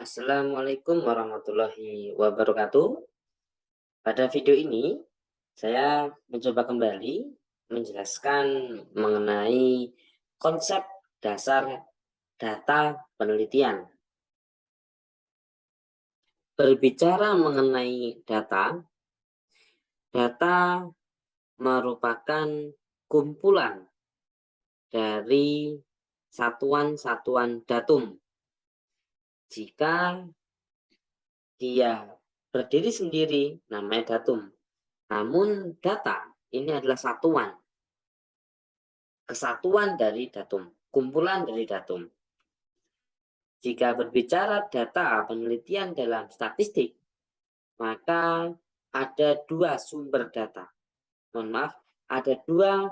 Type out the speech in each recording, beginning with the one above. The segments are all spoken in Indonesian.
Assalamualaikum warahmatullahi wabarakatuh. Pada video ini, saya mencoba kembali menjelaskan mengenai konsep dasar data penelitian. Berbicara mengenai data, data merupakan kumpulan dari satuan-satuan datum. Jika dia berdiri sendiri, namanya datum. Namun data ini adalah satuan, kesatuan dari datum, kumpulan dari datum. Jika berbicara data penelitian dalam statistik, maka ada dua sumber data. Mohon maaf, ada dua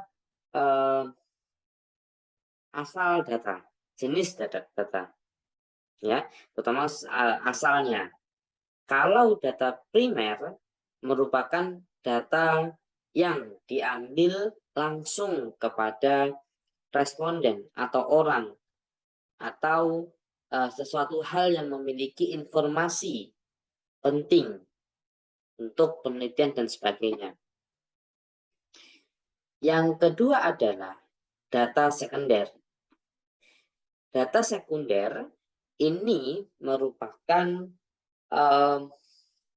asal data, jenis data, ya, terutama asalnya. Kalau data primer merupakan data yang diambil langsung kepada responden atau orang atau sesuatu hal yang memiliki informasi penting untuk penelitian dan sebagainya. Yang kedua adalah data sekunder. Data sekunder ini merupakan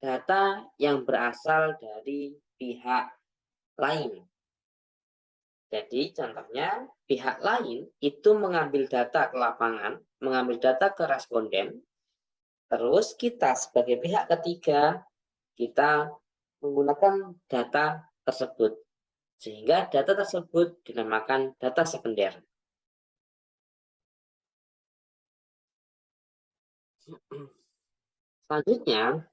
data yang berasal dari pihak lain. Jadi contohnya pihak lain itu mengambil data ke lapangan, mengambil data ke responden, terus kita sebagai pihak ketiga, kita menggunakan data tersebut. Sehingga data tersebut dinamakan data sekunder. Selanjutnya,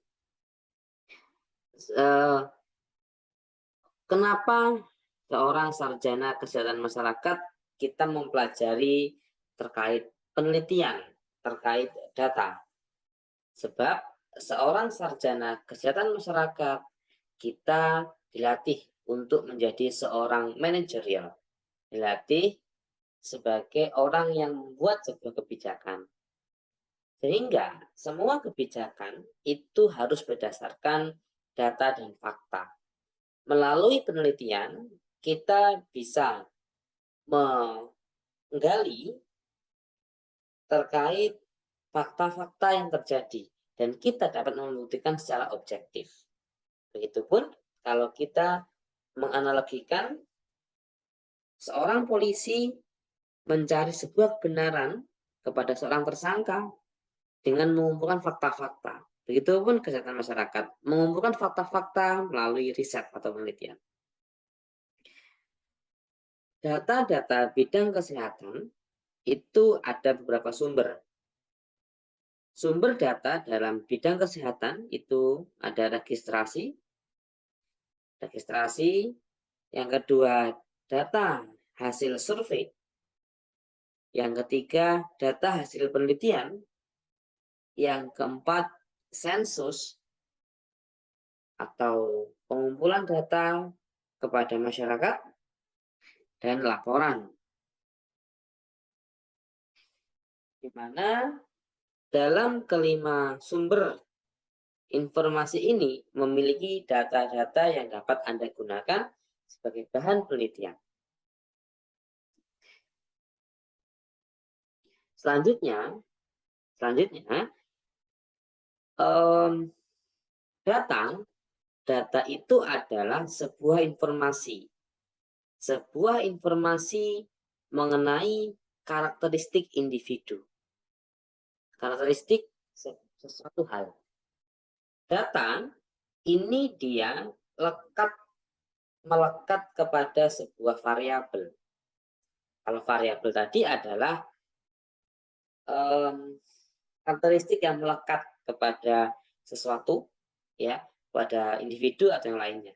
kenapa seorang sarjana kesehatan masyarakat kita mempelajari terkait penelitian, terkait data? Sebab seorang sarjana kesehatan masyarakat kita dilatih untuk menjadi seorang manajerial, dilatih sebagai orang yang membuat sebuah kebijakan. Sehingga semua kebijakan itu harus berdasarkan data dan fakta. Melalui penelitian, kita bisa menggali terkait fakta-fakta yang terjadi dan kita dapat membuktikan secara objektif. Begitupun kalau kita menganalogikan seorang polisi mencari sebuah kebenaran kepada seorang tersangka dengan mengumpulkan fakta-fakta. Begitupun kesehatan masyarakat, mengumpulkan fakta-fakta melalui riset atau penelitian. Data-data bidang kesehatan itu ada beberapa sumber. Sumber data dalam bidang kesehatan itu ada registrasi, yang kedua data hasil survei, yang ketiga data hasil penelitian, yang keempat sensus atau pengumpulan data kepada masyarakat, dan laporan. Di mana dalam kelima sumber informasi ini memiliki data-data yang dapat Anda gunakan sebagai bahan penelitian. Selanjutnya data itu adalah sebuah informasi mengenai karakteristik individu, karakteristik sesuatu hal. Data ini dia melekat kepada sebuah variabel. Kalau variabel tadi adalah karakteristik yang melekat kepada sesuatu, ya, pada individu atau yang lainnya.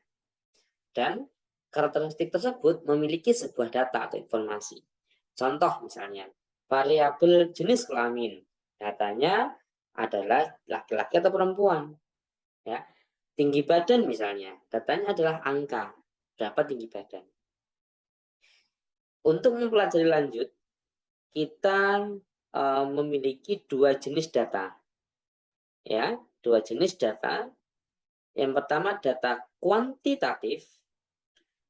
Dan karakteristik tersebut memiliki sebuah data atau informasi. Contoh misalnya, variabel jenis kelamin. Datanya adalah laki-laki atau perempuan. Ya. Tinggi badan misalnya, datanya adalah angka, berapa tinggi badan. Untuk mempelajari lanjut, kita memiliki dua jenis data. Ya, dua jenis data. Yang pertama data kuantitatif.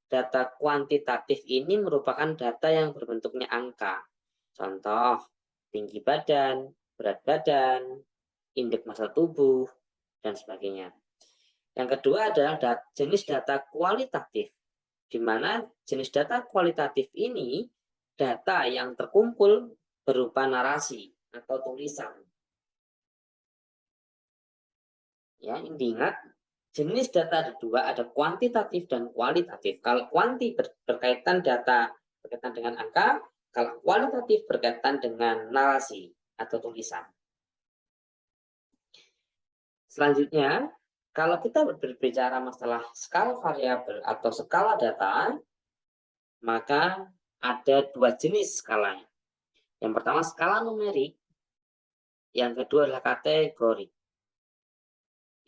Data kuantitatif ini merupakan data yang berbentuknya angka. Contoh, tinggi badan, berat badan, indeks massa tubuh, dan sebagainya. Yang kedua adalah jenis data kualitatif, di mana jenis data kualitatif ini data yang terkumpul berupa narasi atau tulisan. Ya, diingat jenis data ada dua, ada kuantitatif dan kualitatif. Kalau kuanti berkaitan data berkaitan dengan angka, kalau kualitatif berkaitan dengan narasi atau tulisan. Selanjutnya, kalau kita berbicara masalah skala variabel atau skala data, maka ada dua jenis skalanya. Yang pertama skala numerik, yang kedua adalah kategori.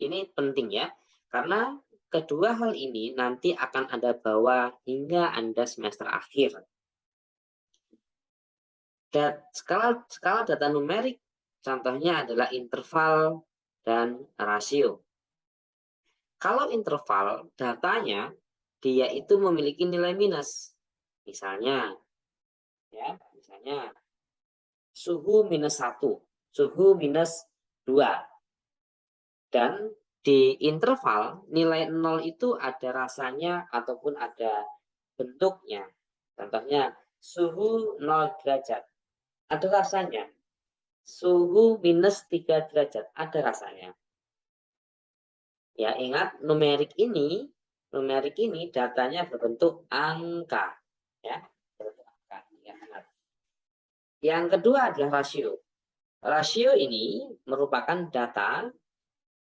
Ini penting ya, karena kedua hal ini nanti akan Anda bawa hingga Anda semester akhir. Dan skala data numerik contohnya adalah interval dan rasio. Kalau interval datanya dia itu memiliki nilai minus. Misalnya suhu minus 1, suhu minus 2. Dan di interval nilai 0 itu ada rasanya ataupun ada bentuknya. Contohnya suhu 0 derajat. Ada rasanya. Suhu minus 3 derajat, ada rasanya. Ya, ingat numerik ini datanya berbentuk angka. Ya, berbentuk angka. Ingat. Yang kedua adalah rasio. Rasio ini merupakan data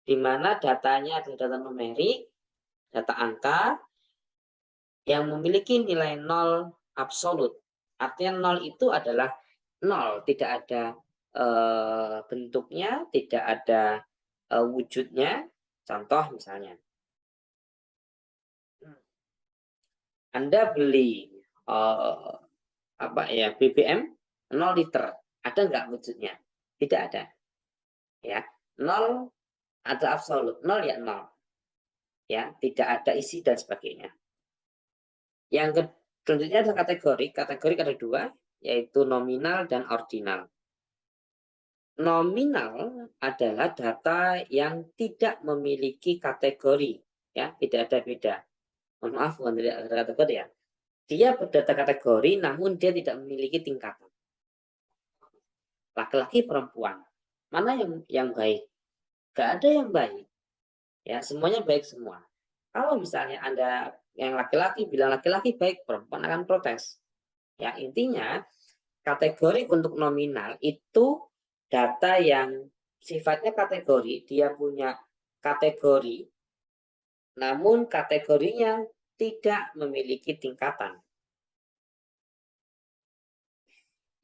di mana datanya adalah data numerik, data angka yang memiliki nilai 0 absolut. Artinya 0 itu adalah 0, tidak ada bentuknya, tidak ada wujudnya. Contoh misalnya, Anda beli BBM 0 liter, ada nggak wujudnya? Tidak ada. Ya, 0 ada absolut, 0 ya 0. Ya, tidak ada isi dan sebagainya. Yang selanjutnya adalah kategori. Kategori ada dua, yaitu nominal dan ordinal. Nominal adalah data yang tidak memiliki kategori, ya, tidak ada beda. Mohon maaf, bukan tidak ada kategori ya. Dia berdata kategori, namun dia tidak memiliki tingkatan. Laki-laki, perempuan, mana yang baik? Gak ada yang baik, ya, semuanya baik semua. Kalau misalnya Anda yang laki-laki bilang laki-laki baik, perempuan akan protes. Ya, intinya kategori untuk nominal itu data yang sifatnya kategori, dia punya kategori, namun kategorinya tidak memiliki tingkatan.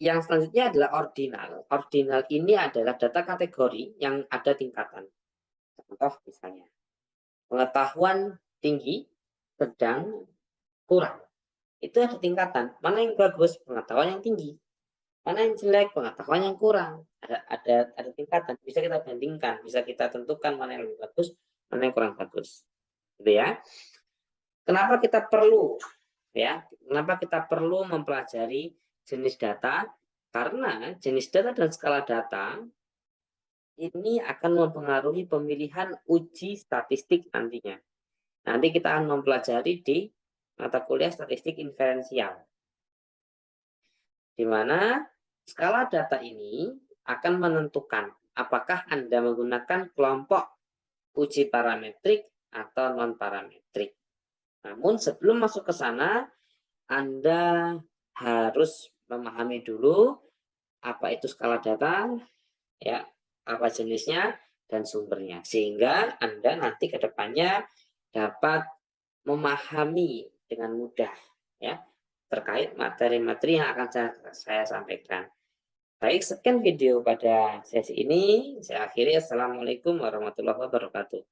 Yang selanjutnya adalah ordinal. Ordinal ini adalah data kategori yang ada tingkatan. Contoh misalnya, pengetahuan tinggi, sedang, kurang. Itu ada tingkatan. Mana yang bagus? Pengetahuan yang tinggi. Mana yang jelek? Pengetahuan yang kurang. Ada tingkatan. Bisa kita bandingkan, bisa kita tentukan mana yang lebih bagus, mana yang kurang bagus. Gitu ya. Kenapa kita perlu mempelajari jenis data? Karena jenis data dan skala data ini akan mempengaruhi pemilihan uji statistik nantinya. Nanti kita akan mempelajari di mata kuliah statistik inferensial, di mana skala data ini akan menentukan apakah Anda menggunakan kelompok uji parametrik atau non-parametrik. Namun sebelum masuk ke sana, Anda harus memahami dulu apa itu skala data, ya, apa jenisnya dan sumbernya, sehingga Anda nanti ke depannya dapat memahami dengan mudah, ya, terkait materi-materi yang akan saya sampaikan. Baik, sekian video pada sesi ini. Saya akhiri. Assalamualaikum warahmatullahi wabarakatuh.